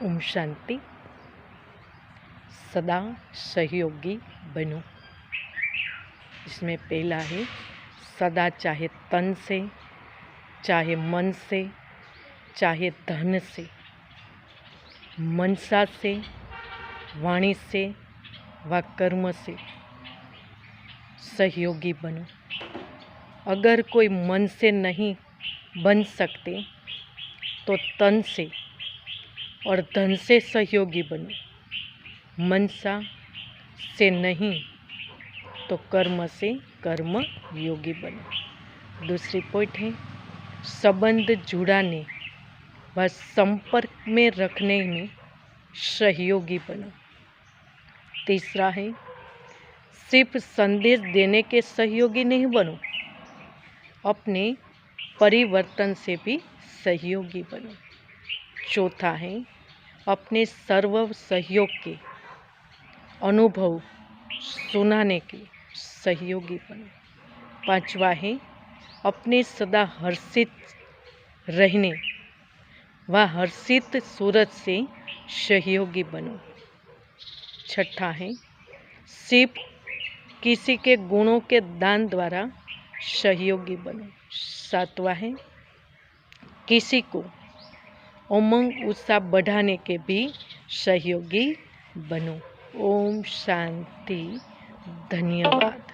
ओम शांति। सदा सहयोगी बनो। इसमें पहला है सदा, चाहे तन से, चाहे मन से, चाहे धन से, मनसा से, वाणी से व कर्म से सहयोगी बनो। अगर कोई मन से नहीं बन सकते तो तन से और धन से सहयोगी बनो। मनसा से नहीं तो कर्म से कर्म योगी बनो। दूसरी पॉइंट है संबंध जुड़ाने व संपर्क में रखने में सहयोगी बनो। तीसरा है सिर्फ संदेश देने के सहयोगी नहीं बनो, अपने परिवर्तन से भी सहयोगी बनो। चौथा है अपने सर्व सहयोग के अनुभव सुनाने के सहयोगी बनो। पांचवा है अपने सदा हर्षित रहने व हर्षित सूरत से सहयोगी बनो। छठा है सिर्फ किसी के गुणों के दान द्वारा सहयोगी बनो। सातवां है किसी को उमंग उत्साह बढ़ाने के भी सहयोगी बनो। ओम शांति। धन्यवाद।